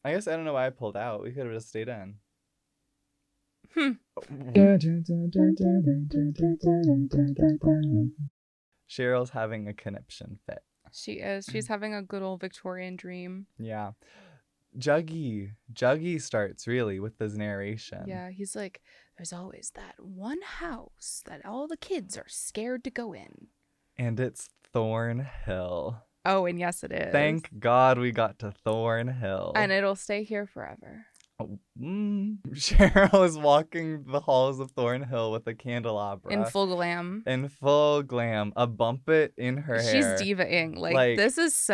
I guess I don't know why I pulled out. We could have just stayed in. Cheryl's having a conniption fit. She is. She's having a good old Victorian dream. Yeah. Juggy starts really with this narration. Yeah, he's like, there's always that one house that all the kids are scared to go in. And it's Thornhill. Oh, and yes, it is. Thank God we got to Thornhill. And it'll stay here forever. Cheryl is walking the halls of Thornhill with a candelabra. In full glam. A bump it in her hair. She's diva-ing. Like, this is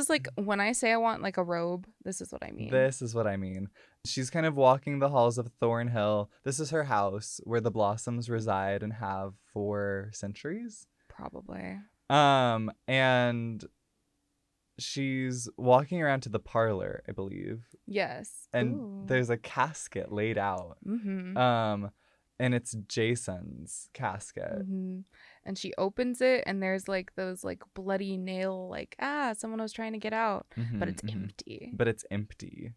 like, when I say I want like a robe, this is what I mean. This is what I mean. She's kind of walking the halls of Thornhill. This is her house where the Blossoms reside and have for centuries. Probably. And she's walking around to the parlor, I believe. Yes. And there's a casket laid out. Mm-hmm. And it's Jason's casket. Mm-hmm. And she opens it, and there's like those like bloody nail, like, someone was trying to get out. Mm-hmm, but it's empty. But it's empty.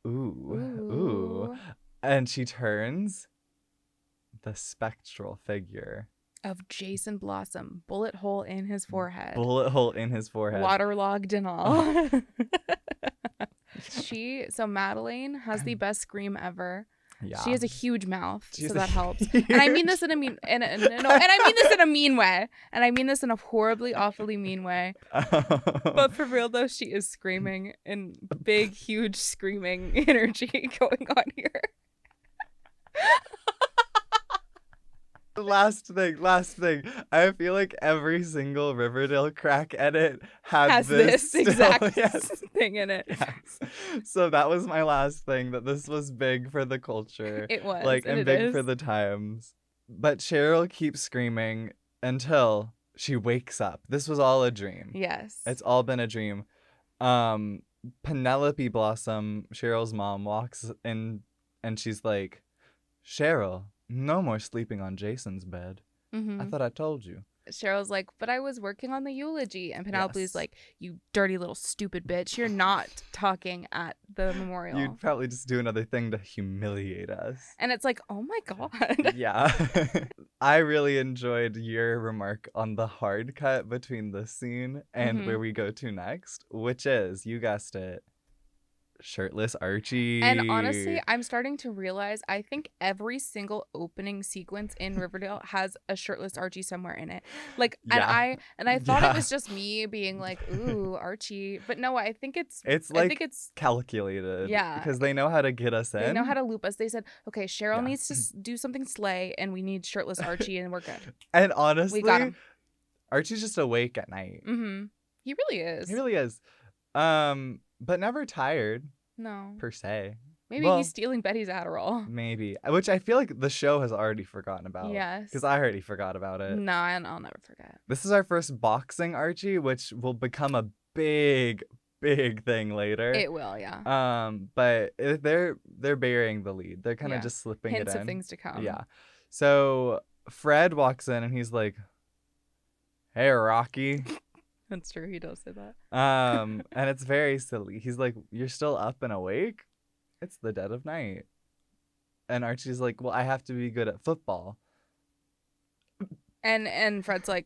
Ooh. And she turns, the spectral figure of Jason Blossom, bullet hole in his forehead. Waterlogged and all. So Madeline has the best scream ever. Yeah. She has a huge mouth, so that helps. And I mean this in a mean and I mean this in a mean way. And I mean this in a horribly, awfully mean way. But for real though, she is screaming in big, huge screaming energy going on here. Last thing. I feel like every single Riverdale crack edit has this exact thing in it. Yes. So that was my last thing, that this was big for the culture. It was. And big for the times. But Cheryl keeps screaming until she wakes up. This was all a dream. Yes. It's all been a dream. Penelope Blossom, Cheryl's mom, walks in and she's like, Cheryl, no more sleeping on Jason's bed. Mm-hmm. I thought I told you. Cheryl's like, but I was working on the eulogy. And Penelope's like, you dirty little stupid bitch. You're not talking at the memorial. You'd probably just do another thing to humiliate us. And it's like, oh my God. Yeah. I really enjoyed your remark on the hard cut between this scene and where we go to next, which is, you guessed it, shirtless Archie. And honestly, I'm starting to realize I think every single opening sequence in Riverdale has a shirtless Archie somewhere in it. Like, yeah. and I thought it was just me being like, ooh, Archie. But no, I think it's calculated. Yeah. Because they know how to get us in. They know how to loop us. They said, okay, Cheryl needs to do something slay, and we need shirtless Archie, and we're good. And honestly, we got him. Archie's just awake at night. Mm-hmm. He really is. But never tired. No. Per se. Maybe he's stealing Betty's Adderall. Maybe. Which I feel like the show has already forgotten about. Yes. Because I already forgot about it. No, I'll never forget. This is our first boxing Archie, which will become a big thing later. It will, yeah. But they're burying the lead. They're kind of just slipping hints it in. Of things to come. Yeah. So Fred walks in and he's like, hey, Rocky. That's true. He does say that. And it's very silly. He's like, you're still up and awake? It's the dead of night. And Archie's like, well, I have to be good at football. And Fred's like,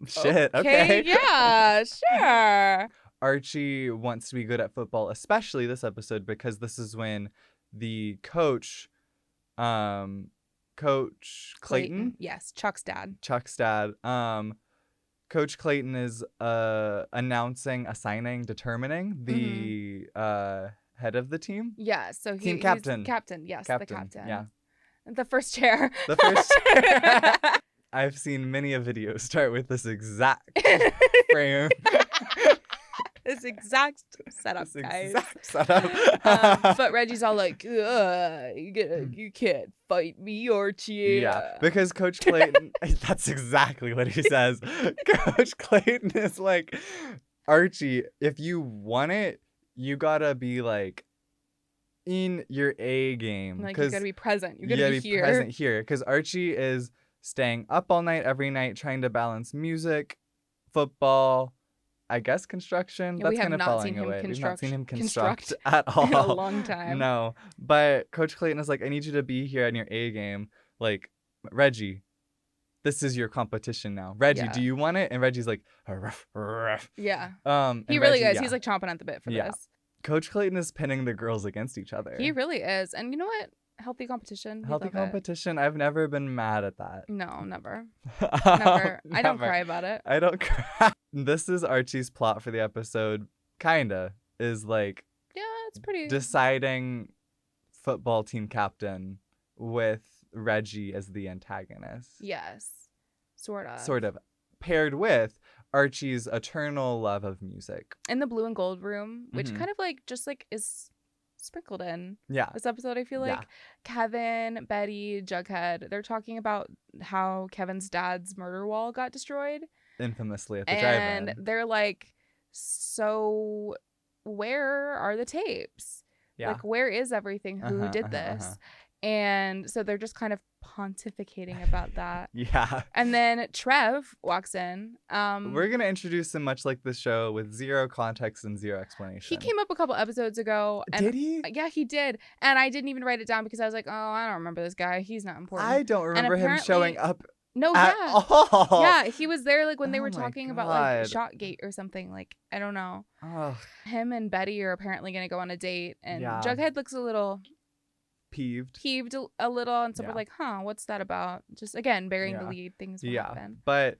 shit, okay. Yeah, sure. Archie wants to be good at football, especially this episode, because this is when the coach, Coach Clayton. Yes, Chuck's dad. Coach Clayton is determining the head of the team. Yeah, so team captain. He's captain, yes, the captain. Yeah. The first chair. I've seen many a video start with this exact frame. This exact setup, guys. Setup. But Reggie's all like, you can't fight me, Archie. Yeah, because Coach Clayton, that's exactly what he says. Coach Clayton is like, Archie, if you want it, you gotta be like in your A game. Like, you gotta be present. You gotta be here. Present here. Because Archie is staying up all night, every night, trying to balance music, football, I guess construction. Yeah, That's we have kind of not falling seen him away. We've not seen him construct at all in a long time. No, but Coach Clayton is like, I need you to be here in your A game. Like, Reggie, this is your competition now. Reggie, Yeah. do you want it? And Reggie's like, ruff, ruff. Yeah. And He really Reggie, is. yeah. He's like chomping at the bit for this. Coach Clayton is pinning the girls against each other. He really is. And you know what? Healthy competition. We Healthy love it. competition. I've never been mad at that. No, never. Never. I don't cry about it. I don't cry. This is Archie's plot for the episode. Kinda. Is like, Yeah, it's pretty. deciding football team captain with Reggie as the antagonist. Yes. Sort of. Sort of. Paired with Archie's eternal love of music. In the blue and gold room, which Mhm. kind of like just like is sprinkled in Yeah. this episode. I feel like Yeah. Kevin, Betty, Jughead, they're talking about how Kevin's dad's murder wall got destroyed. Infamously at the And drive-in. they're like, so where are the tapes? Yeah. Like, where is everything? Who did this? And so they're just kind of pontificating about that. Yeah. And then Trev walks in. We're going to introduce him much like the show with zero context and zero explanation. He came up a couple episodes ago. And Did he? Yeah, he did. And I didn't even write it down because I was like, oh, I don't remember this guy. He's not important. I don't remember him showing up No, at yeah. all. Yeah, he was there like when they Oh were my talking about like God. Shotgate or something. Like, I don't know. Ugh, Him and Betty are apparently going to go on a date. And Yeah. Jughead looks a little peeved. heaved a little. And so Yeah. we're like, huh, what's that about? Just, again, burying the Yeah. lead. Things will Yeah. happen. But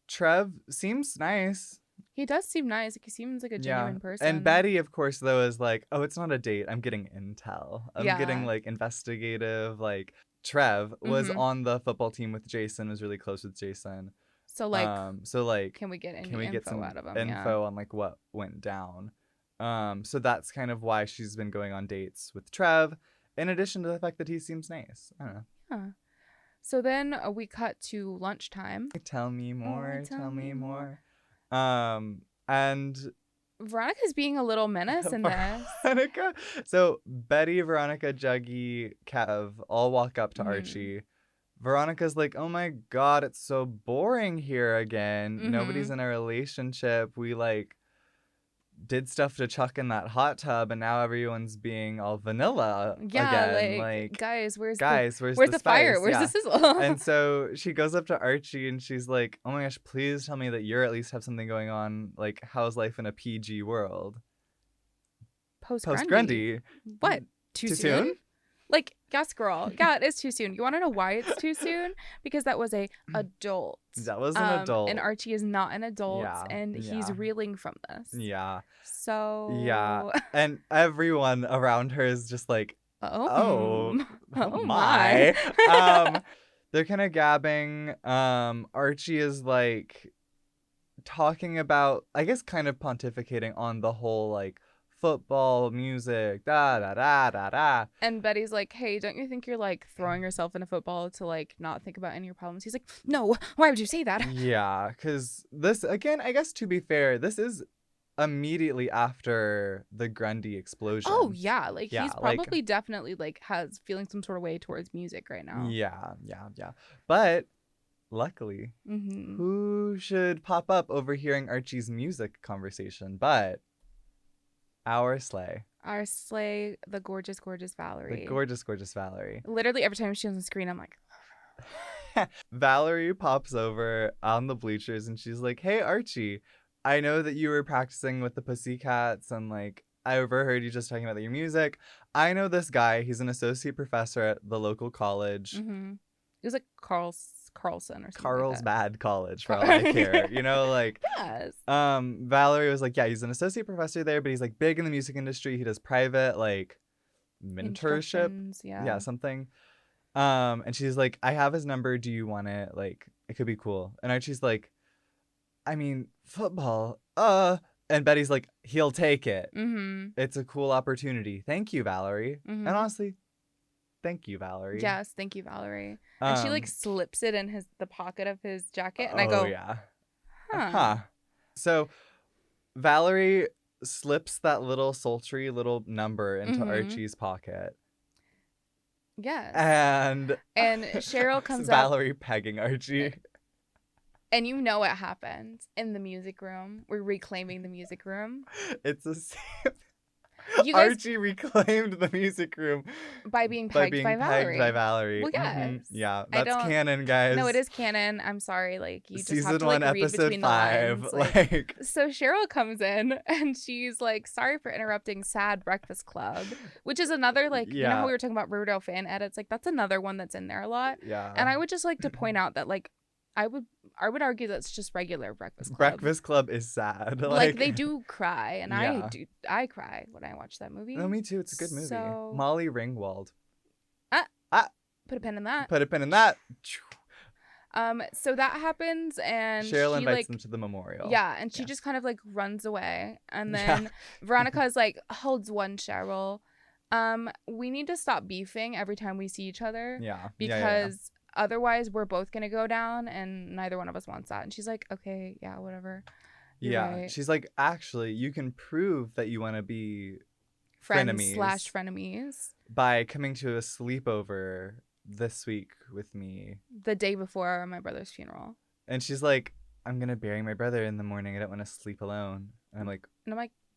Trev seems nice. He does seem nice. Like, he seems like a genuine person. And Betty, of course, though, is like, oh, it's not a date. I'm getting intel. I'm Yeah. getting like investigative. Like Trev was Mhm. on the football team with Jason, was really close with Jason. So, like, Can we get any we get info some out of him? info on like what went down? So that's kind of why she's been going on dates with Trev, in addition to the fact that he seems nice. I don't know. Yeah. So then we cut to lunchtime. Tell me more. Tell me more. And Veronica's being a little menace in this. Veronica. So Betty, Veronica, Juggy, Kev all walk up to Mhm. Archie. Veronica's like, oh my God, it's so boring here again. Mhm. Nobody's in a relationship. We like did stuff to Chuck in that hot tub, and now everyone's being all vanilla Yeah, again. like, guys, where's where's the the fire? spice? Where's Yeah. the sizzle? And so she goes up to Archie and she's like, oh my gosh, please tell me that you're at least have something going on. Like, how's life in a PG world? Post Post Grundy. Grundy. What? Too soon? Like, yes, girl. Yeah, it is too soon. You want to know why it's too soon? Because that was a adult. That was an adult. And Archie is not an adult, Yeah, and he's yeah. reeling from this. Yeah. So. Yeah. And everyone around her is just like, Oh. oh my. They're kind of gabbing. Archie is like talking about, I guess, kind of pontificating on the whole like football, music, da da da da da. And Betty's like, hey, don't you think you're like throwing yourself into football to like not think about any of your problems? He's like, no, why would you say that? Yeah, because this, again, I guess to be fair, this is immediately after the Grundy explosion. Oh, yeah. Like, Yeah, he's like- probably definitely like has feeling some sort of way towards music right now. Yeah. But luckily, Mm-hmm. who should pop up overhearing Archie's music conversation but our Slay, Our Slay, the gorgeous, gorgeous Valerie. the gorgeous, gorgeous Valerie. Literally every time she's on the screen, I'm like, Valerie pops over on the bleachers and she's like, hey, Archie, I know that you were practicing with the Pussycats and like I overheard you just talking about your music. I know this guy. He's an associate professor at the local college. mm-hmm. It was like Carlson or something. Carlsbad College, for all I care. You know, like, Yes. Valerie was like, yeah, he's an associate professor there, but he's like big in the music industry. He does private like mentorship. Instructions, Yeah, something. And she's like, I have his number. Do you want it? Like, it could be cool. And Archie's like, I mean, football. And Betty's like, he'll take it. Mm-hmm. It's a cool opportunity. Thank you, Valerie. Mhm. And honestly, thank you, Valerie. Yes, thank you, Valerie. And she like slips it in the pocket of his jacket, and I oh, go, yeah. huh. So Valerie slips that little sultry little number into Mhm. Archie's pocket. Yes. And And Cheryl comes up. Valerie pegging Archie. And you know what happened in the music room. We're reclaiming the music room. It's a You guys, Archie reclaimed the music room by being pegged by Valerie. Valerie. Well, yes. Yeah, I that's don't- canon, guys. No, it is canon. I'm sorry. Like, you just have Season to, like, 1, read episode between 5. the lines. Like, so Cheryl comes in and she's like, sorry for interrupting Sad Breakfast Club, which is another, like, you know how we were talking about Riverdale fan edits? Like, that's another one that's in there a lot. Yeah. And I would just like to point out that, like, I would argue that's just regular Breakfast Club. Breakfast Club is sad. Like they do cry, and Yeah. I cry when I watch that movie. No, me too. It's a good movie. So- Molly Ringwald. Put a pin in that. Put a pin in that. So that happens, and Cheryl she, invites like, them to the memorial. yeah, and she Yeah. just kind of like runs away, and then Veronica's like, holds one, Cheryl. We need to stop beefing every time we see each other. Yeah. Because otherwise we're both gonna go down, and neither one of us wants that. And she's like, okay, yeah, whatever. You're right. She's like, actually, you can prove that you want to be Friends / frenemies. by coming to a sleepover this week with me. The day before my brother's funeral. And she's like, I'm going to bury my brother in the morning. I don't want to sleep alone. And I'm like,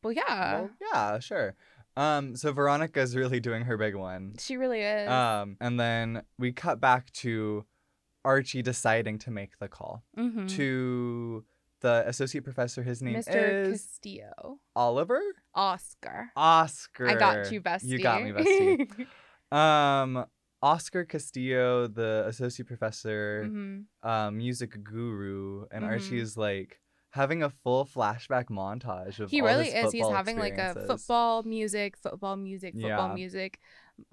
well, yeah. well, yeah, sure. So Veronica's really doing her big one. She really is. And then we cut back to Archie deciding to make the call to the associate professor. His name Mr. is Castillo. Oliver? Oscar. Oscar. I got you, bestie. You got me, bestie. Oscar Castillo, the associate professor, music guru, and Archie is like having a full flashback montage of he all really his is. He's football having like a experiences. football music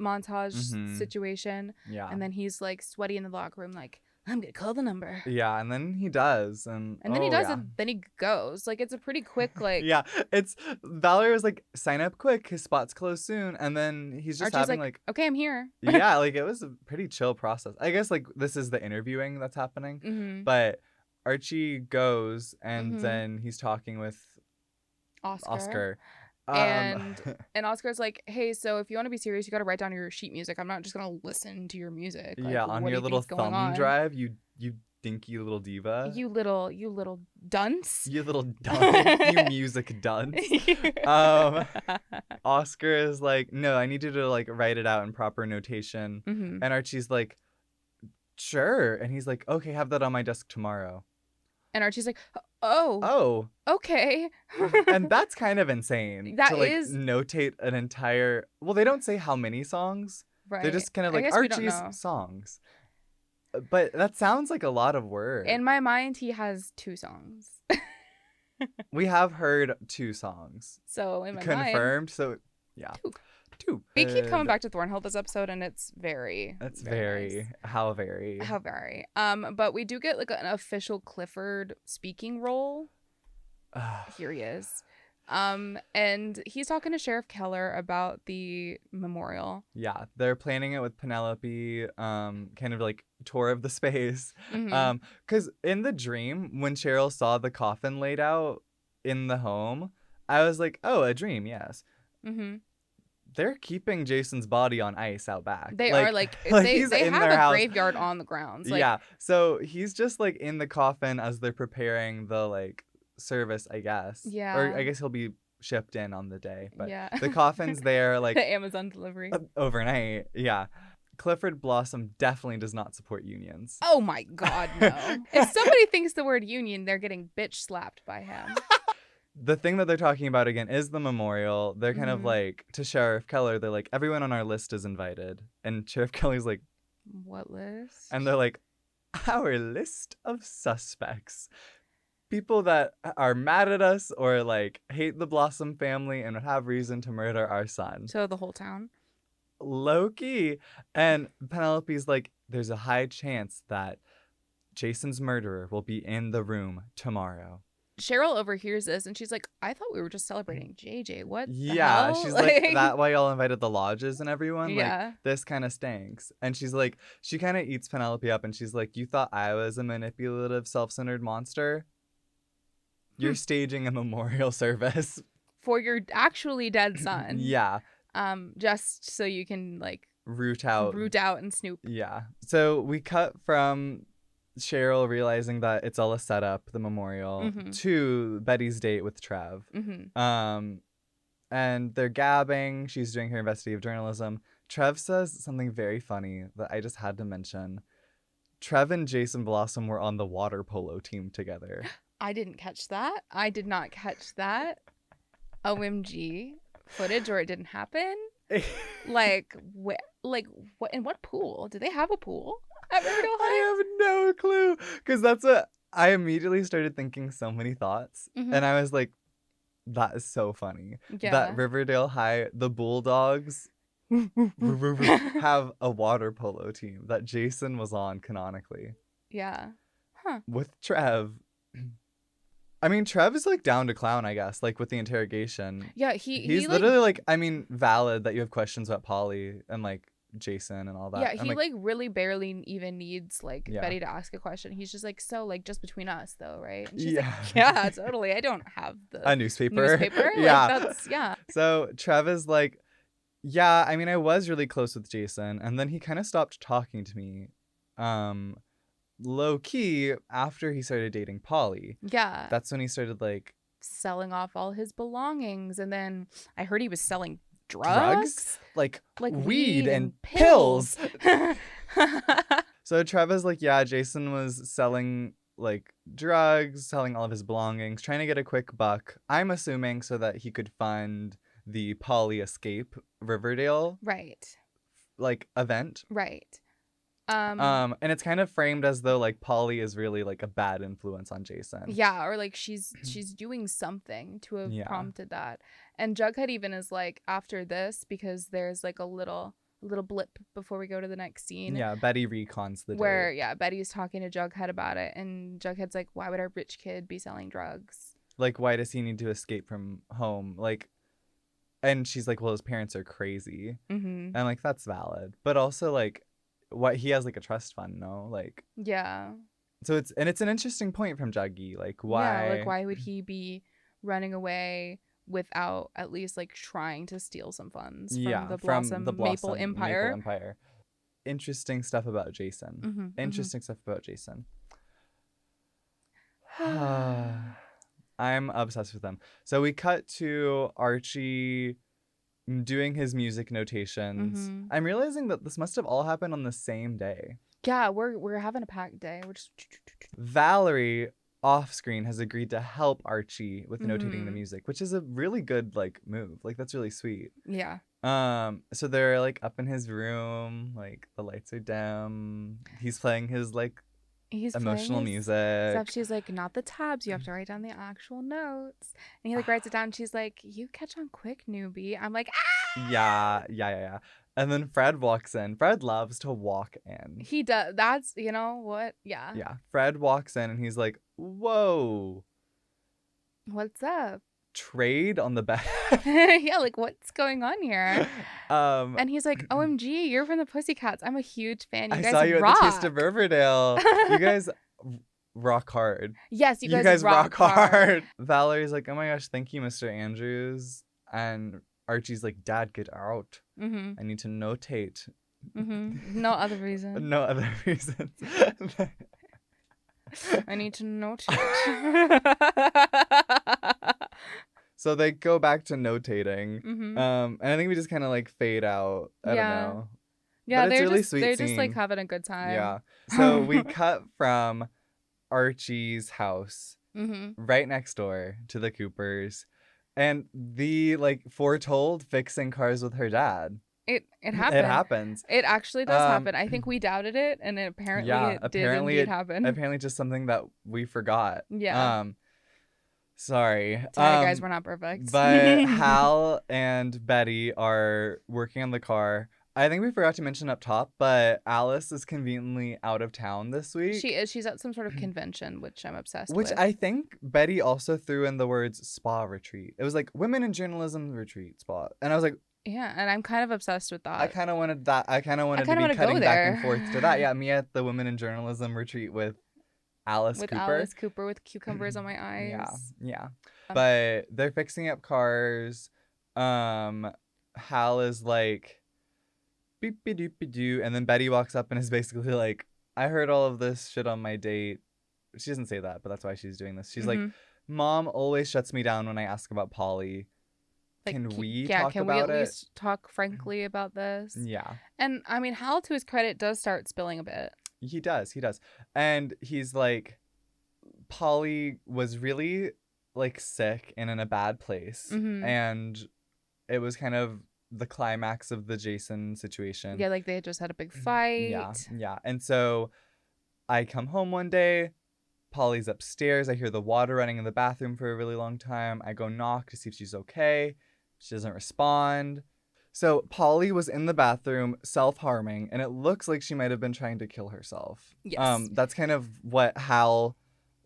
montage Mhm. situation. Yeah. And then he's like sweaty in the locker room, like, I'm gonna call the number. Yeah, and then he does, and then he does, yeah. and then he goes. Like, it's a pretty quick, like. Yeah, it's Valerie was like, sign up quick, his spot's closed soon, and then he's just Archie's having like, okay, I'm here. yeah, like it was a pretty chill process. I guess like this is the interviewing that's happening, but Archie goes, and then he's talking with Oscar. And Oscar's like, hey, so if you want to be serious, you got to write down your sheet music. I'm not just gonna listen to your music. Like, yeah, on what do your you little think's going thumb on? drive, you dinky little diva. You little dunce. You little dunce. You music dunce. Oscar is like, no, I need you to like write it out in proper notation. And Archie's like, sure. And he's like, okay, have that on my desk tomorrow. And Archie's like, oh, okay. And that's kind of insane. That to like is notate an entire. Well, they don't say how many songs. Right. They're just kind of like guess we don't Archie's know. songs. But that sounds like a lot of words. In my mind, he has 2 songs. We have heard 2 songs. So in my confirmed. mind, So yeah, 2. We keep coming back to Thornhill this episode, and it's very. That's very nice. nice. How very. But we do get like an official Clifford speaking role. Here he is. And he's talking to Sheriff Keller about the memorial. Yeah, they're planning it with Penelope, kind of like tour of the space. Because in the dream, when Cheryl saw the coffin laid out in the home, I was like, oh, a dream, yes. They're keeping Jason's body on ice out back. They are like they have a graveyard on the grounds. Like, yeah, so he's just like in the coffin as they're preparing the like service, I guess. Yeah. Or I guess he'll be shipped in on the day. But yeah. the coffin's there like the Amazon delivery. Overnight. Yeah. Clifford Blossom definitely does not support unions. Oh my God, no. If somebody thinks the word union, they're getting bitch slapped by him. The thing that they're talking about again is the memorial. They're kind of like, to Sheriff Keller, they're like, everyone on our list is invited. And Sheriff Keller's like, what list? And they're like, our list of suspects. People that are mad at us or like hate the Blossom family and would have reason to murder our son. So the whole town? Low-key. And Penelope's like, there's a high chance that Jason's murderer will be in the room tomorrow. Cheryl overhears this and she's like, I thought we were just celebrating JJ. What the Yeah, hell? she's like, that why y'all invited the lodges and everyone? Yeah. Like, this kind of stinks. And she's like, she kind of eats Penelope up and she's like, you thought I was a manipulative, self-centered monster? You're staging a memorial service. For your actually dead son. Yeah. Just so you can like root out and snoop. Yeah. So we cut from Cheryl realizing that it's all a setup, the memorial, to Betty's date with Trev. And they're gabbing. She's doing her investigative journalism. Trev says something very funny that I just had to mention. Trev and Jason Blossom were on the water polo team together. I didn't catch that. I did not catch that. OMG. Footage, or it didn't happen? Like what in what pool? Do they have a pool at Riverdale High? I have no clue. Because that's what I immediately started thinking, so many thoughts. And I was like, that is so funny. Yeah. That Riverdale High, the Bulldogs have a water polo team that Jason was on canonically. Yeah. Huh. With Trev. I mean, Trev is like down to clown, I guess, like with the interrogation. Yeah, he's literally like, I mean, valid that you have questions about Polly and like Jason and all that. Yeah, he like really barely even needs like Betty to ask a question. He's just like, so like just between us though, right? And she's like, yeah, totally. I don't have a newspaper. Yeah. Like, that's, yeah. So Trev is like, yeah, I mean, I was really close with Jason, and then he kind of stopped talking to me. Low key after he started dating Polly. Yeah. That's when he started like selling off all his belongings, and then I heard he was selling drugs? Like weed and pills. So Trevor's like, yeah, Jason was selling like drugs, selling all of his belongings, trying to get a quick buck. I'm assuming so that he could fund the Polly Escape Riverdale like event. Right. And it's kind of framed as though like Polly is really like a bad influence on Jason. Yeah, or like she's doing something to have prompted that. And Jughead even is like, after this, because there's like a little blip before we go to the next scene. Yeah, Betty recons the where date. Betty's talking to Jughead about it, and Jughead's like, why would our rich kid be selling drugs? Like, why does he need to escape from home? Like, and she's like, well, his parents are crazy. And like, that's valid. But also like, what he has like a trust fund, no? Like, yeah. So it's an interesting point from Juggy. Like, why? Yeah, like why would he be running away without at least like trying to steal some funds from the Blossom Maple Empire? Interesting stuff about Jason. Interesting stuff about Jason. I'm obsessed with them. So we cut to Archie doing his music notations. I'm realizing that this must have all happened on the same day. Yeah, we're having a packed day. We're just... Valerie off screen has agreed to help Archie with notating the music, which is a really good like move. Like, that's really sweet. Yeah. So they're like up in his room, like the lights are dim. He's playing his like emotional music stuff. She's like, not the tabs, you have to write down the actual notes. And he like writes it down. She's like, you catch on quick, newbie. I'm like, ah! Yeah. And then Fred walks in. Fred loves to walk in. He does. That's, you know what? Yeah. Fred walks in and he's like, whoa, what's up? Trade on the bed. Yeah, like what's going on here? And he's like, OMG, you're from the Pussycats. I'm a huge fan. You guys saw you rock. at the Taste of Riverdale. You guys rock hard. Yes, you guys rock hard. Valerie's like, oh my gosh, thank you, Mr. Andrews. And Archie's like, Dad, get out. I need to notate. No other reason. No other reasons. I need to notate. So they go back to notating. And I think we just kind of like fade out. I don't know. Yeah, but it's really sweet they're scene. just like having a good time. Yeah. So we cut from Archie's house right next door to the Coopers, and the like foretold fixing cars with her dad. It happened. It happens. It actually does happen. I think we doubted it, and apparently it did indeed happen. Apparently just something that we forgot. Yeah. Sorry. Sorry, guys, we're not perfect. But Hal and Betty are working on the car. I think we forgot to mention up top, but Alice is conveniently out of town this week. She is. She's at some sort of convention, which I'm obsessed with. Which I think Betty also threw in the words spa retreat. It was like women in journalism retreat spa. And I was like, yeah, and I'm kind of obsessed with that. I kind of wanted that. I kind of wanted to be cutting back and forth to that. Yeah, me at the women in journalism retreat with Alice Cooper. Alice Cooper with cucumbers on my eyes. Yeah. But they're fixing up cars. Hal is like, beep-be-doop-be-doo. And then Betty walks up and is basically like, I heard all of this shit on my date. She doesn't say that, but that's why she's doing this. She's like, Mom always shuts me down when I ask about Polly. Like, can we talk about it? Can we at least talk frankly about this? Yeah. And I mean, Hal, to his credit, does start spilling a bit. He does. And he's like, Polly was really like sick and in a bad place. And it was kind of the climax of the Jason situation. Yeah, like they had just had a big fight. Yeah. And so I come home one day. Polly's upstairs. I hear the water running in the bathroom for a really long time. I go knock to see if she's okay. She doesn't respond. So Polly was in the bathroom self-harming, and it looks like she might have been trying to kill herself. Yes. That's kind of what Hal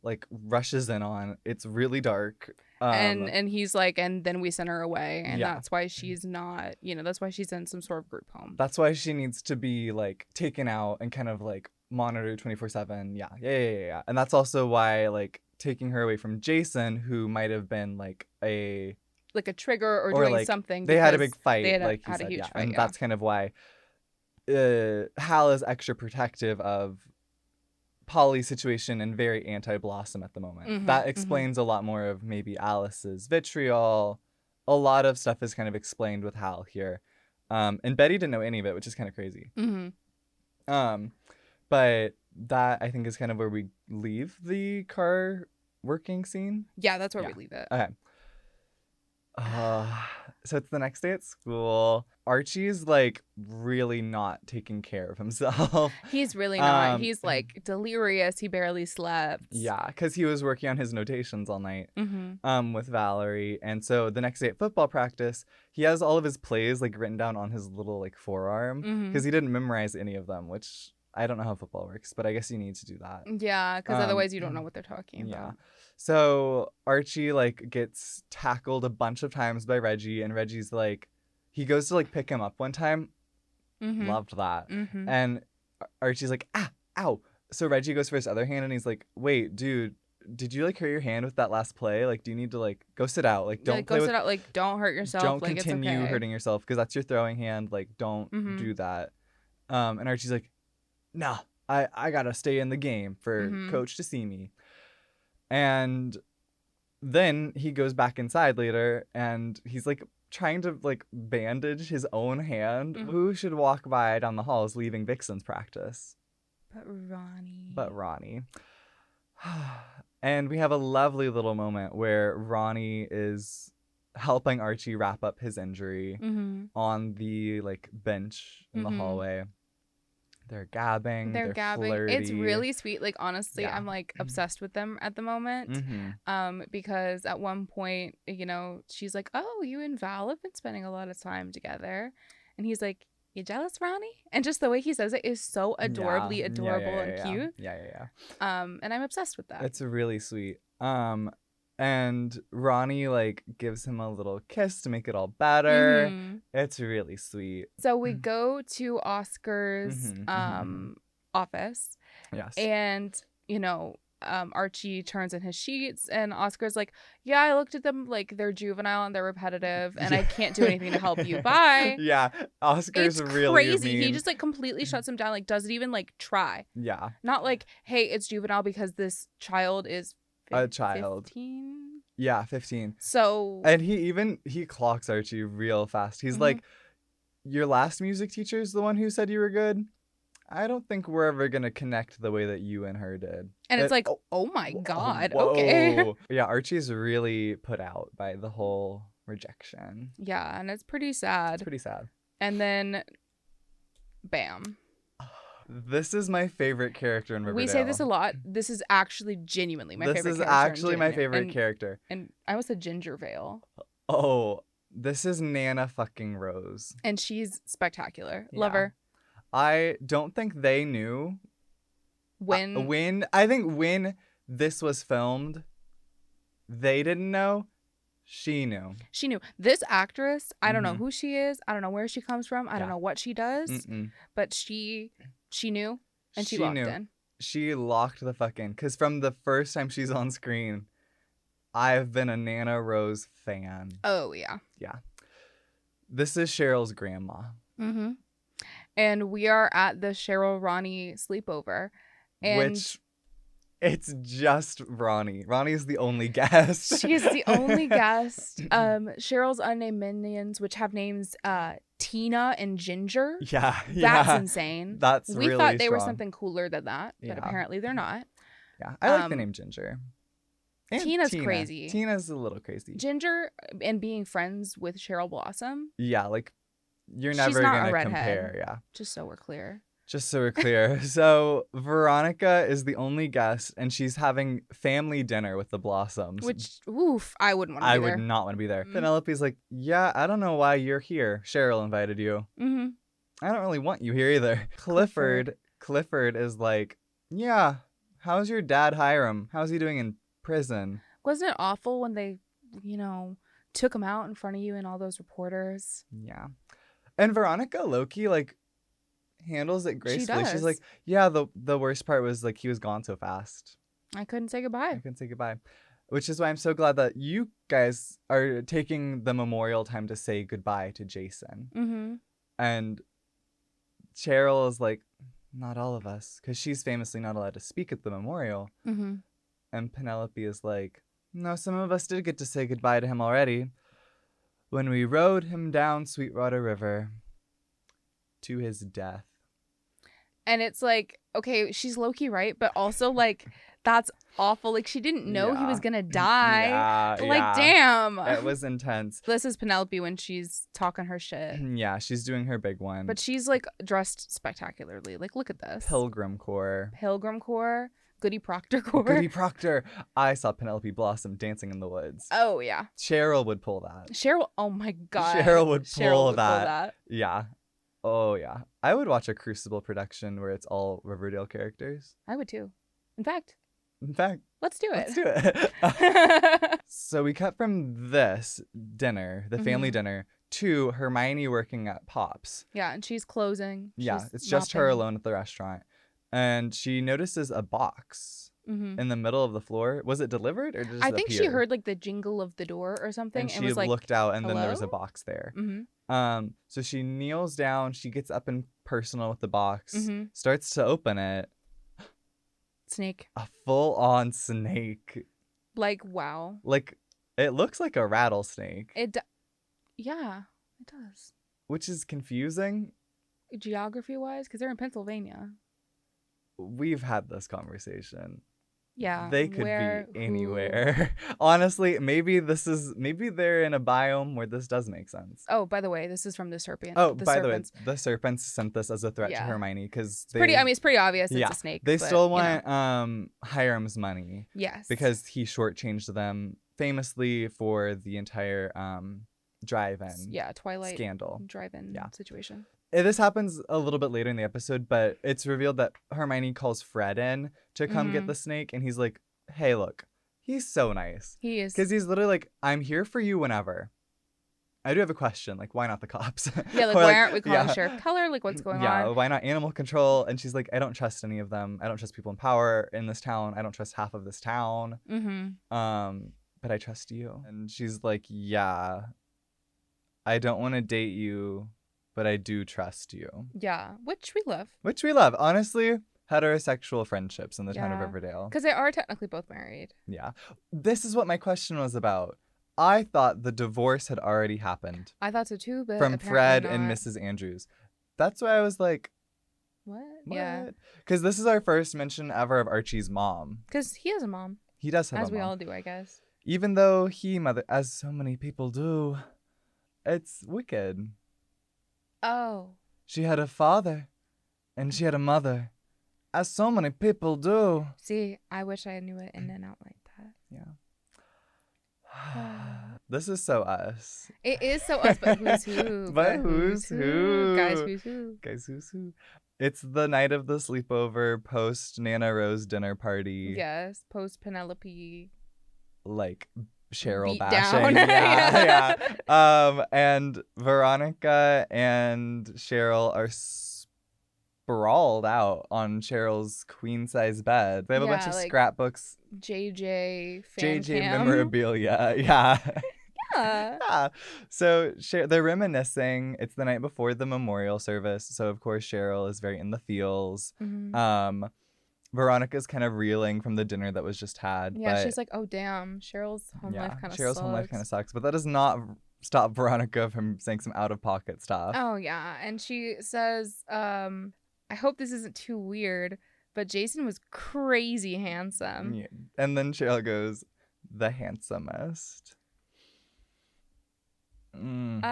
like rushes in on. It's really dark. And he's like, and then we send her away, and that's why she's not, that's why she's in some sort of group home. That's why she needs to be like taken out and kind of like monitored 24/7. Yeah. And that's also why like taking her away from Jason, who might have been like a trigger or doing like, something. They had a big fight. They had like a huge fight. And that's kind of why Hal is extra protective of Polly's situation and very anti-Blossom at the moment. That explains a lot more of maybe Alice's vitriol. A lot of stuff is kind of explained with Hal here. And Betty didn't know any of it, which is kind of crazy. But that, I think, is kind of where we leave the car working scene. Yeah, that's where we leave it. Okay. So it's the next day at school. Archie's like really not taking care of himself. He's really not. He's like delirious. He barely slept. Yeah, because he was working on his notations all night with Valerie. And so the next day at football practice, he has all of his plays like written down on his little like forearm because he didn't memorize any of them, which I don't know how football works, but I guess you need to do that. Yeah, because otherwise you don't know what they're talking about. Yeah. So Archie like gets tackled a bunch of times by Reggie, and Reggie's like, he goes to like pick him up one time. Loved that. And Archie's like, ow. So Reggie goes for his other hand, and he's like, wait, dude, did you like hurt your hand with that last play? Like, do you need to like go sit out? Like, don't go sit out. Like, don't hurt yourself. Don't like, continue it's okay. hurting yourself because that's your throwing hand. Like, don't do that. And Archie's like, nah, I gotta stay in the game for coach to see me. And then he goes back inside later, and he's like trying to like bandage his own hand. Who should walk by down the halls leaving Vixen's practice? But Ronnie. And we have a lovely little moment where Ronnie is helping Archie wrap up his injury on the like bench in the hallway. They're gabbing. They're flirty. It's really sweet. Like, honestly, I'm like obsessed with them at the moment. Because at one point, she's like, "Oh, you and Val have been spending a lot of time together," and he's like, "You jealous, Ronnie?" And just the way he says it is so adorably adorable and cute. Yeah. And I'm obsessed with that. It's really sweet. And Ronnie like gives him a little kiss to make it all better. It's really sweet. So we go to Oscar's office. Yes. And, Archie turns in his sheets, and Oscar's like, "Yeah, I looked at them, like they're juvenile and they're repetitive, and I can't do anything to help you. Bye." Yeah, Oscar's it's really crazy. mean. He just like completely shuts him down. Like, doesn't even like try. Yeah. Not like, hey, it's juvenile because this child is a child. 15? Yeah, 15. So. And he clocks Archie real fast. He's like, "Your last music teacher is the one who said you were good. I don't think we're ever going to connect the way that you and her did." And it's like, oh my God. Whoa. Okay. Yeah, Archie's really put out by the whole rejection. Yeah, and it's pretty sad. It's pretty sad. And then, bam. This is my favorite character in Riverdale. We say this a lot. This is actually genuinely my favorite character. This is actually my favorite character. And I almost said Ginger Vale. Oh, this is Nana fucking Rose. And she's spectacular. Yeah. Love her. I don't think they knew when I think when this was filmed, they didn't know. She knew. This actress, I don't know who she is. I don't know where she comes from. I don't know what she does. But she knew, and she locked in. She locked the fuck in. Because from the first time she's on screen, I've been a Nana Rose fan. Oh, yeah. Yeah. This is Cheryl's grandma. And we are at the Cheryl Ronnie sleepover. And which it's just Ronnie. Ronnie's the only guest. She's the only guest. Cheryl's unnamed minions, which have names Tina and Ginger. Yeah. That's insane. That's we really thought they were strong. something cooler than that, but apparently they're not. Yeah. I like the name Ginger. And Tina's crazy. Tina's a little crazy. Ginger and being friends with Cheryl Blossom. Yeah, like you're She's never not gonna a redhead. compare. Yeah. Just so we're clear. Just so we're clear. So Veronica is the only guest, and she's having family dinner with the Blossoms. Which, oof, I wouldn't want to be there. I would not want to be there. Penelope's like, yeah, I don't know why you're here. Cheryl invited you. Mm-hmm. I don't really want you here either. Clifford is like, yeah, how's your dad Hiram? How's he doing in prison? Wasn't it awful when they, took him out in front of you and all those reporters? Yeah. And Veronica Loki, like, handles it gracefully. She She's like, yeah, the worst part was like he was gone so fast. I couldn't say I goodbye. couldn't say goodbye. Which is why I'm so glad that you guys are taking the memorial time to say goodbye to Jason. Mm-hmm. And Cheryl is like, not all of us, because she's famously not allowed to speak at the memorial. Mm-hmm. And Penelope is like, no, some of us did get to say goodbye to him already. When we rode him down Sweetwater River to his death. And it's like, okay, she's low-key right, but also like that's awful. Like she didn't know he was gonna die. Damn. It was intense. This is Penelope when she's talking her shit. Yeah, she's doing her big one. But she's like dressed spectacularly. Like look at this. Pilgrim Corps. Goody Proctor Corps. Goody Proctor. I saw Penelope Blossom dancing in the woods. Oh yeah. Cheryl would pull that. Oh my god. Cheryl would pull that. Yeah. Oh yeah. I would watch a Crucible production where it's all Riverdale characters. I would too. In fact, let's do it. Let's do it. So we cut from this dinner, the family dinner, to Hermione working at Pop's. Yeah, and she's closing. Yeah, it's just her alone at the restaurant. And she notices a box in the middle of the floor. Was it delivered or just I think she heard like the jingle of the door or something. And she was like, looked out and hello? then there was a box there. Mm-hmm. So she kneels down. She gets up and personal with the box, starts to open it. Snake. A full-on snake. Like, wow. Like, it looks like a rattlesnake. Yeah, it does. Which is confusing. Geography-wise, because they're in Pennsylvania. We've had this conversation. Yeah. They could be anywhere. Honestly, maybe they're in a biome where this does make sense. Oh, by the way, this is from the Serpent. Oh, by the way, the Serpents sent this as a threat to Hermione because it's pretty obvious it's a snake. They still want Hiram's money. Yes. Because he shortchanged them famously for the entire drive-in. Yeah, Twilight scandal. Drive-in situation. This happens a little bit later in the episode, but it's revealed that Hermione calls Fred in to come get the snake, and he's like, hey, look, he's so nice. He is. Because he's literally like, I'm here for you whenever. I do have a question, like, why not the cops? Yeah, like, why aren't we calling Sheriff Keller? Like, what's going on? Yeah, why not animal control? And she's like, I don't trust any of them. I don't trust people in power in this town. I don't trust half of this town. But I trust you. And she's like, yeah, I don't want to date you, but I do trust you. Yeah, which we love. Honestly, heterosexual friendships in the town of Riverdale. Because they are technically both married. Yeah. This is what my question was about. I thought the divorce had already happened. I thought so too, but from Fred and Mrs. Andrews. That's why I was like, what? Yeah. Because this is our first mention ever of Archie's mom. Because he has a mom. He does have a mom. As we all do, I guess. Even though as so many people do, it's wicked. Oh. She had a father, and she had a mother, as so many people do. See, I wish I knew it in and out like that. Yeah. This is so us. It is so us, but who's who? But who's who? Guys, who's who? Guys, who's who? It's the night of the sleepover, post Nana Rose dinner party. Yes, post Penelope. Like Cheryl beat bashing. Down. Yeah. And Veronica and Cheryl are sprawled out on Cheryl's queen size bed. They have a bunch of scrapbooks. JJ memorabilia. Yeah. Yeah. So they're reminiscing. It's the night before the memorial service. So, of course, Cheryl is very in the feels. Mm-hmm. Veronica's kind of reeling from the dinner that was just had. Yeah, but, she's like, oh, damn. Cheryl's home life kind of Cheryl's sucks. home life kind of sucks. But that does not stop Veronica from saying some out-of-pocket stuff. Oh, yeah. And she says, I hope this isn't too weird, but Jason was crazy handsome. Yeah. And then Cheryl goes, the handsomest. And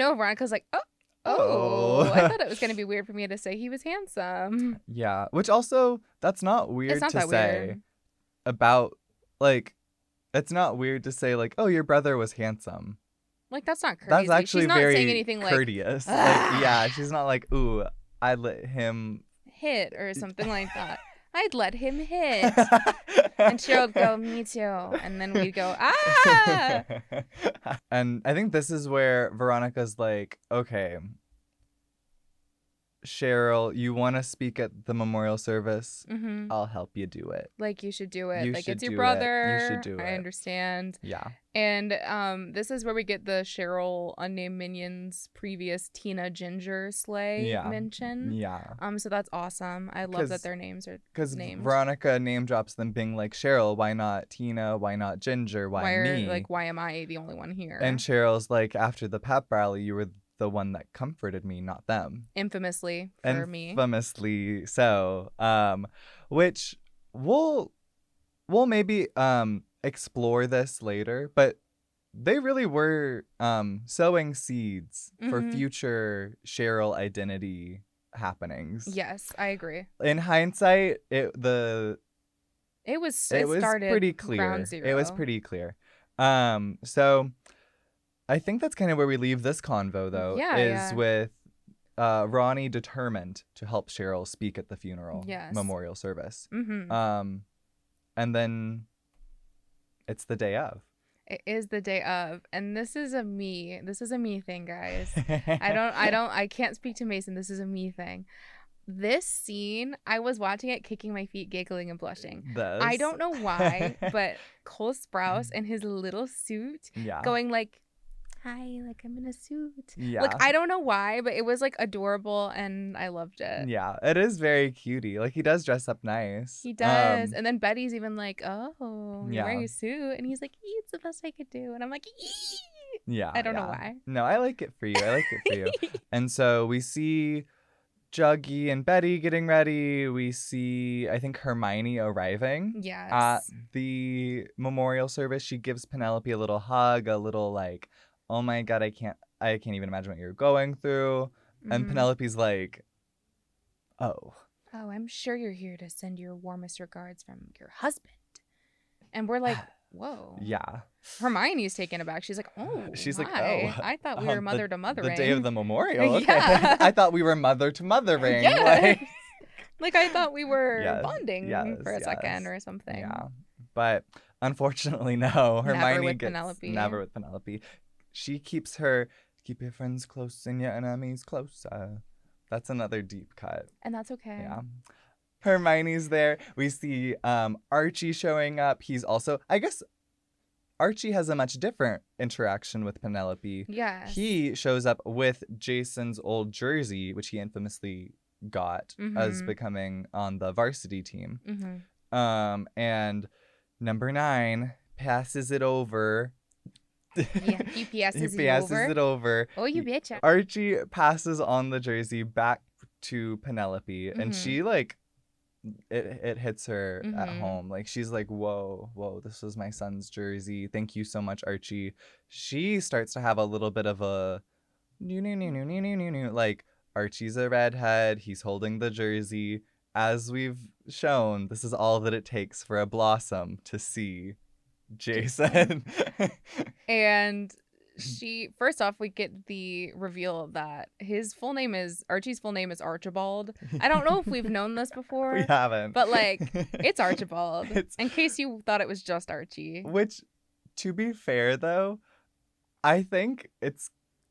Veronica's like, oh, I thought it was going to be weird for me to say he was handsome. Yeah, which also, that's not weird It's not to that say weird. about, like, it's not weird to say, like, oh, your brother was handsome. Like, that's not crazy. That's actually she's not very saying anything courteous. Like, like, yeah, she's not like, ooh, I let him hit or something like that. I'd let him hit. And Cheryl would go, me too. And then we'd go, ah! And I think this is where Veronica's like, okay, Cheryl, you want to speak at the memorial service? Mm-hmm. I'll help you do it. Like, you should do it. You like, should it's your do brother. it. You should do it. I understand. Yeah. And this is where we get the Cheryl Unnamed Minions previous Tina Ginger Slay mention. Yeah. So that's awesome. I love that their names are because named. Veronica name drops them being like, Cheryl, why not Tina? Why not Ginger? Why me? Like, why am I the only one here? And Cheryl's like, after the pep rally, you were the one that comforted me, not them. Infamously for me. Infamously so. Which we'll maybe explore this later, but they really were sowing seeds for future Cheryl identity happenings. Yes, I agree. In hindsight, it was pretty clear. Ground zero. It was pretty clear. So I think that's kind of where we leave this convo, though, with Ronnie determined to help Cheryl speak at the funeral memorial service. Mm-hmm. And then it's the day of. It is the day of, and this is a me thing, guys. I can't speak to Mason. This is a me thing. This scene, I was watching it, kicking my feet, giggling, and blushing. I don't know why, but Cole Sprouse in his little suit, going like, hi, like I'm in a suit. Yeah. Like, I don't know why, but it was like adorable and I loved it. Yeah, it is very cutie. Like, he does dress up nice. He does. And then Betty's even like, oh, you're wearing a suit. And he's like, it's the best I could do. And I'm like, ee! Yeah. I don't know why. No, I like it for you. And so we see Juggy and Betty getting ready. We see, I think, Hermione arriving. Yes. At the memorial service. She gives Penelope a little hug, a little like, oh my God, I can't even imagine what you're going through. Mm-hmm. And Penelope's like, oh, I'm sure you're here to send your warmest regards from your husband. And we're like, whoa. Yeah. Hermione's taken aback. She's like, oh, she's my. like, oh, I thought we were mother to mothering. The day of the memorial. Okay. Yeah. I thought we were mother to mothering. Yeah. Like I thought we were bonding for a second or something. Yeah. But unfortunately, no. Hermione Never with Penelope. She keep your friends close and your enemies closer. That's another deep cut. And that's okay. Yeah. Hermione's there. We see Archie showing up. He's also, I guess, Archie has a much different interaction with Penelope. Yes. He shows up with Jason's old jersey, which he infamously got as becoming on the varsity team. Mm-hmm. And number 9 passes it over. Yeah, he passes it over. Oh, you betcha. Archie passes on the jersey back to Penelope, and she like it hits her at home. Like she's like, whoa, this was my son's jersey. Thank you so much, Archie. She starts to have a little bit of a like Archie's a redhead. He's holding the jersey. As we've shown, this is all that it takes for a Blossom to see Jason. And first off, we get the reveal that Archie's full name is Archibald. I don't know if we've known this before. We haven't. But like, it's Archibald. In case you thought it was just Archie. Which, to be fair though, I think it's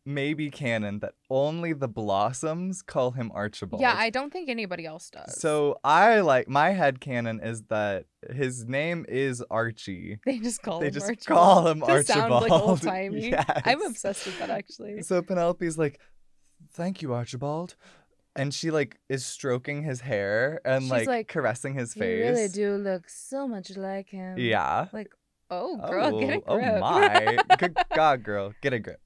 maybe canon that only the Blossoms call him Archibald. Yeah, I don't think anybody else does. So my head canon is that his name is Archie. They just call him Archibald. Call him to Archibald. sound like old-timey. Yes. I'm obsessed with that, actually. So Penelope's like, "Thank you, Archibald." And she like is stroking his hair and She's like caressing his face. You really do look so much like him. Yeah. Like, oh, girl, get a grip. Oh my. Good God, girl, get a grip.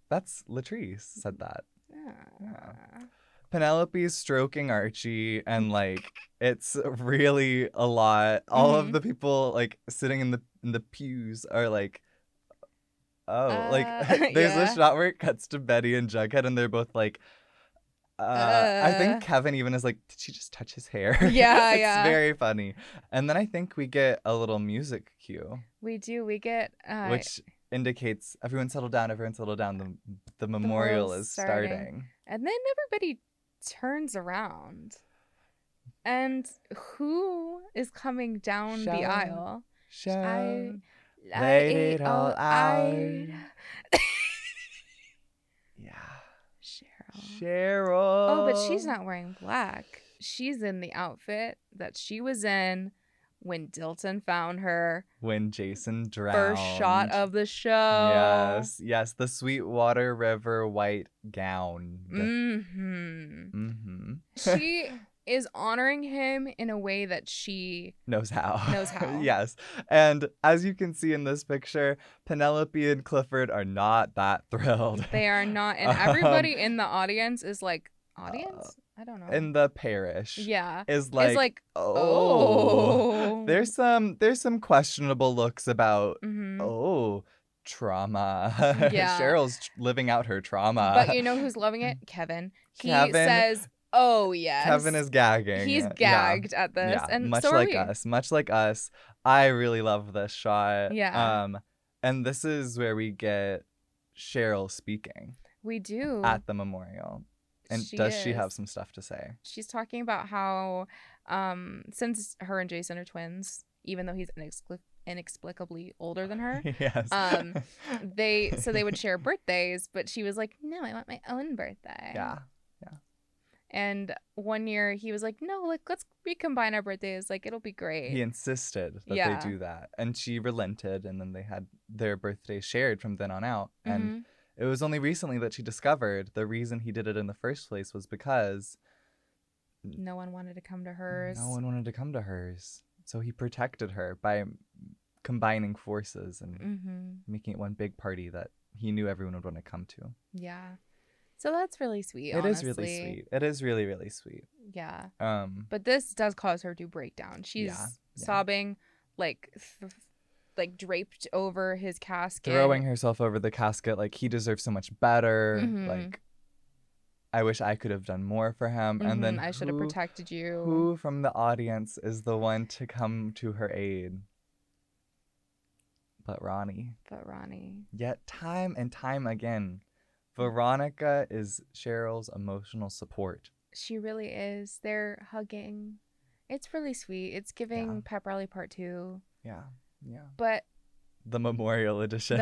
That's Latrice said that. Yeah. Penelope's stroking Archie and like it's really a lot. All of the people like sitting in the pews are like, there's a shot where it cuts to Betty and Jughead and they're both like, I think Kevin even is like, did she just touch his hair? Yeah, It's very funny. And then I think we get a little music cue. We do. We get which indicates everyone settle down. The memorial is starting. And then everybody turns around. And who is coming down the aisle? I laid it all out. Yeah. Cheryl. Oh, but she's not wearing black. She's in the outfit that she was in when Dilton found her. When Jason drowned. First shot of the show. Yes, the Sweetwater River white gown. She is honoring him in a way that she knows how. Yes. And as you can see in this picture, Penelope and Clifford are not that thrilled. They are not. And everybody in the audience is like, audience? I don't know. In the parish. Yeah. Is like oh. There's some questionable looks about trauma. Yeah. Cheryl's living out her trauma. But you know who's loving it? Kevin. He says, oh, yes. Kevin is gagging. He's gagged at this. Yeah. And much so like are we. us. Much like us. I really love this shot. Yeah. And this is where we get Cheryl speaking. We do. At the memorial. And does she have some stuff to say? She's talking about how since her and Jason are twins, even though he's inexplicably older than her. Yes. They would share birthdays, but she was like, no, I want my own birthday. Yeah. And one year he was like, no, like let's recombine our birthdays. Like it'll be great. He insisted that they do that. And she relented and then they had their birthdays shared from then on out. And it was only recently that she discovered the reason he did it in the first place was because no one wanted to come to hers. So he protected her by combining forces and making it one big party that he knew everyone would want to come to. Yeah. So that's really sweet. It is really sweet. It is really, really sweet. Yeah. But this does cause her to break down. She's sobbing, like draped over his casket, throwing herself over the casket. Like he deserves so much better. Like I wish I could have done more for him. And then I should have protected you. Who from the audience is the one to come to her aid? But Ronnie. Yet time and time again, Veronica is Cheryl's emotional support. She really is. They're hugging. It's really sweet. It's giving Pep Rally Part 2. Yeah. But the Memorial Edition.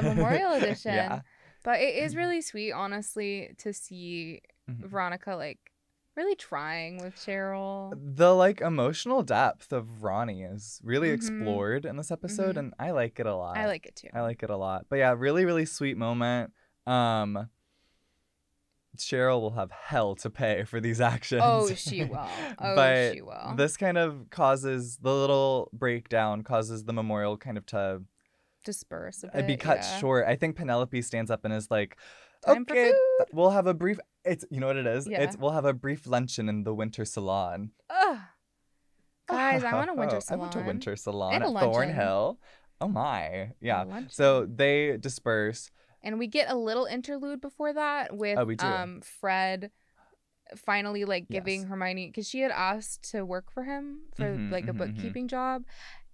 Yeah. But it is really sweet, honestly, to see Veronica like really trying with Cheryl. The like emotional depth of Ronnie is really explored in this episode, and I like it a lot. I like it too. But yeah, really, really sweet moment. Cheryl will have hell to pay for these actions. Oh, she will. She will. This kind of causes the little breakdown, causes the memorial kind of to disperse a bit. Be cut short. I think Penelope stands up and is like, Time for food. We'll have a brief. It's you know what it is. Yeah. We'll have a brief luncheon in the winter salon. Ugh. Guys, I want a winter salon. I want a winter salon and at Thornhill. Oh my, yeah. So they disperse. And we get a little interlude before that with Fred finally like giving Hermione, because she had asked to work for him for like a bookkeeping job,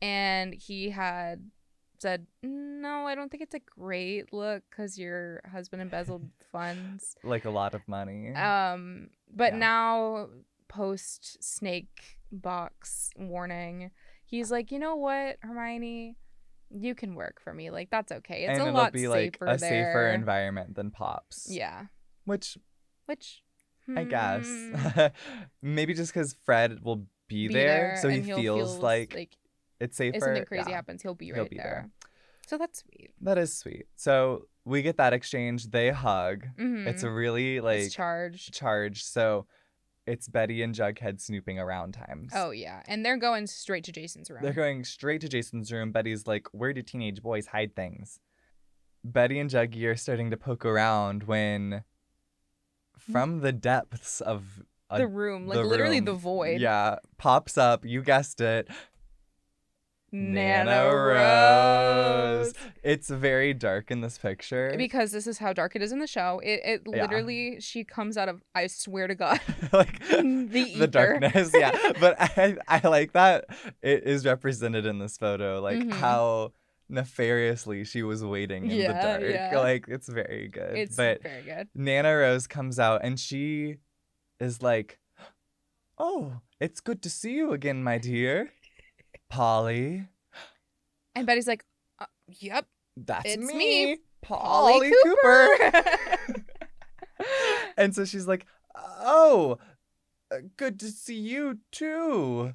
and he had said, no, I don't think it's a great look because your husband embezzled funds, like a lot of money. But now post snake box warning, he's like, you know what, Hermione, you can work for me. Like, that's okay. It's and a it'll lot be safer like a safer there. environment than Pops. Yeah. Which I Hmm. guess. Maybe just because Fred will be Be there, so he and he'll feels like it's safer. if something crazy Yeah, happens, he'll be he'll right be there. So that's sweet. That is sweet. So we get that exchange. They hug. Mm-hmm. It's a really like It's charged. So it's Betty and Jughead snooping around times. Oh yeah, and they're going straight to Jason's room. They're going straight to Jason's room. Betty's like, "Where do teenage boys hide things?" Betty and Juggy are starting to poke around when, from the depths of the room, like literally the void, yeah, pops up. You guessed it. Nana Rose. It's very dark in this picture. Because this is how dark it is in the show. It literally, she comes out of, I swear to God, like the darkness. Yeah. But I like that it is represented in this photo, like how nefariously she was waiting in the dark. Yeah. Like, it's very good. It's but very good. Nana Rose comes out and she is like, "Oh, it's good to see you again, my dear. Polly." And Betty's like, "Yep, that's it's me, Polly Cooper." And so she's like, "Oh, good to see you too."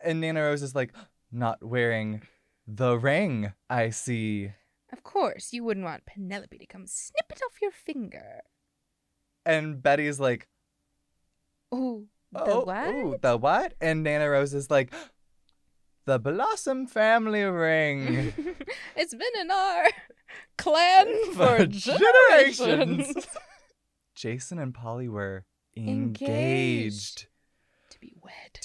And Nana Rose is like, "Not wearing the ring, I see." Of course, you wouldn't want Penelope to come snip it off your finger. And Betty's like, "Ooh, the what? Ooh, the what?" And Nana Rose is like, "The Blossom family ring." It's been in our clan for generations. Jason and Polly were engaged. To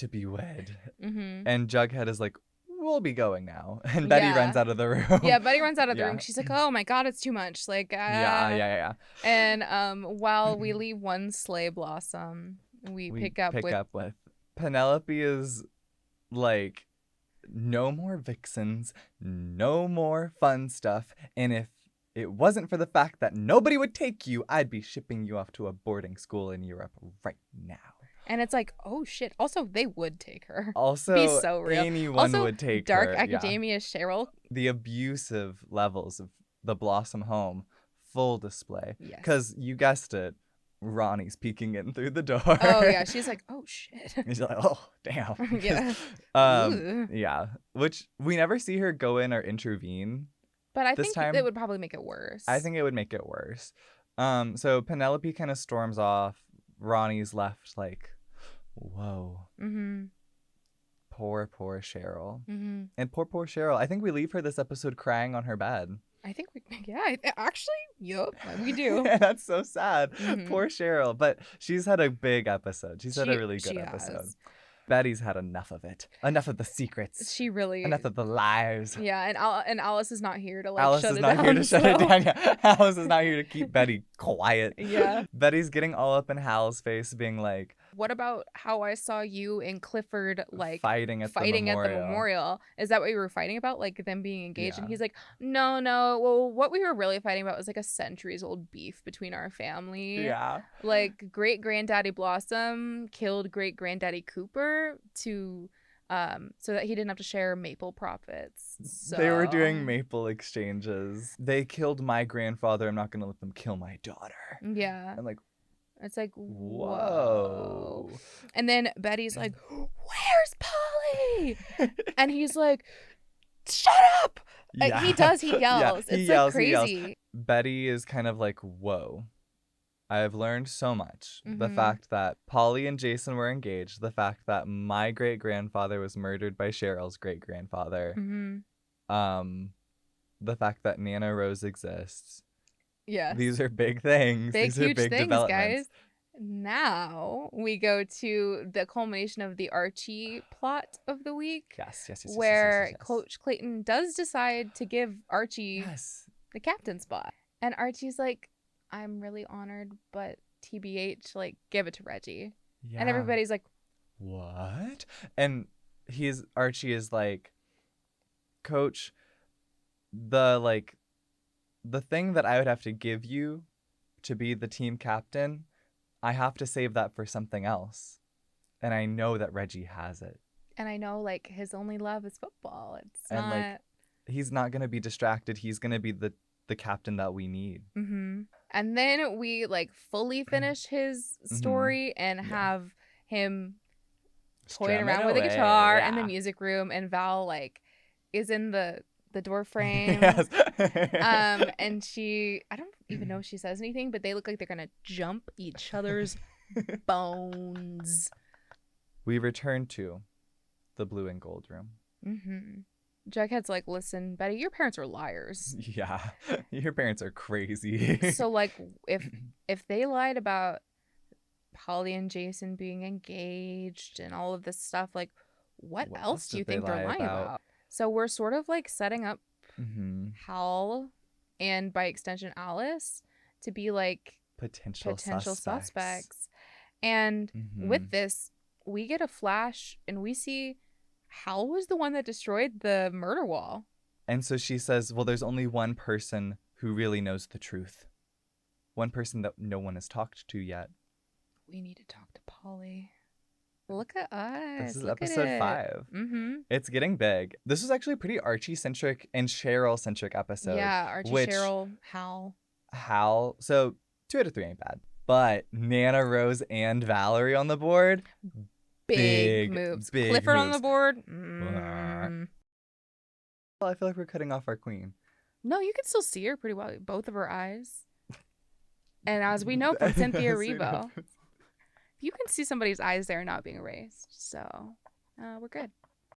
be wed. Mm-hmm. And Jughead is like, "We'll be going now." And Betty runs out of the room. Yeah, Betty runs out of the room. She's like, "Oh my God, it's too much." Like, yeah. And while we leave one sleigh blossom, we pick up with Penelope is like, "No more vixens, no more fun stuff. And if it wasn't for the fact that nobody would take you, I'd be shipping you off to a boarding school in Europe right now." And it's like, oh shit. Also, they would take her. Also, be so real. Anyone would take Dark her. Academia Cheryl. The abusive levels of the Blossom home, full display. Yes. Because you guessed it, Ronnie's peeking in through the door. Oh yeah, she's like, "Oh shit." She's like, "Oh damn." Yeah. Yeah. Which we never see her go in or intervene. But I think it would probably make it worse. I think it would make it worse. So Penelope kind of storms off. Ronnie's left like, whoa. Mm-hmm. Poor Cheryl. Mm-hmm. And poor Cheryl. I think we leave her this episode crying on her bed. I think we do. Yeah, that's so sad. Mm-hmm. Poor Cheryl. But she's had a big episode. She's had a really good episode. Has. Betty's had enough of it. Enough of the secrets. She really... Enough of the lies. Yeah, and Alice is not here to shut it down. Yeah. Alice is not here to keep Betty quiet. Yeah. Betty's getting all up in Hal's face, being like, "What about how I saw you and Clifford like fighting at the memorial? Is that what you were fighting about? Like them being engaged?" Yeah. And he's like, No. Well, what we were really fighting about was like a centuries-old beef between our family. Yeah. Like great-granddaddy Blossom killed great-granddaddy Cooper to so that he didn't have to share maple profits. So... They were doing maple exchanges. They killed my grandfather. I'm not going to let them kill my daughter. Yeah. I'm like, it's like, whoa. And then Betty's like, "Where's Polly?" And he's like, "Shut up!" Yeah. He does. He yells. Yeah, it's yells, like crazy. He yells. Betty is kind of like, whoa. I've learned so much. Mm-hmm. The fact that Polly and Jason were engaged. The fact that my great-grandfather was murdered by Cheryl's great-grandfather. Mm-hmm. The fact that Nana Rose exists. Yeah. These are big things. These are huge big things, developments. guys. Now we go to the culmination of the Archie plot of the week. Yes. Where Coach Clayton does decide to give Archie the captain spot. And Archie's like, "I'm really honored, but TBH, like, give it to Reggie." Yeah. And everybody's like, "What?" And Archie is like, "Coach, the thing that I would have to give you to be the team captain, I have to save that for something else. And I know that Reggie has it. And I know, like, his only love is football. It's not..." he's not gonna be distracted. He's gonna be the captain that we need. Mm-hmm. And then we like fully finish his story and have him toying around with a guitar in the music room, and Val like is in the door frame. Yes. And I don't even know if she says anything, but they look like they're gonna jump each other's bones. We return to the blue and gold room. Mm-hmm. Jughead's like, listen, Betty, your parents are liars. Yeah, your parents are crazy. So like, if they lied about Polly and Jason being engaged and all of this stuff, like, what else do you think they're lying about? So we're sort of like setting up Hal and by extension Alice to be like potential suspects. And with this, we get a flash and we see Hal was the one that destroyed the murder wall. And so she says, well, there's only one person who really knows the truth. One person that no one has talked to yet. We need to talk to Polly. Look at us. This is episode 5. It's getting big. This was actually a pretty Archie-centric and Cheryl-centric episode. Yeah, Archie, Cheryl, Hal. So 2 out of 3 ain't bad. But Nana, Rose, and Valerie on the board. Big moves. Clifford on the board. Well, I feel like we're cutting off our queen. No, you can still see her pretty well. Both of her eyes. And as we know from Cynthia Erivo, you can see somebody's eyes there not being erased. So we're good.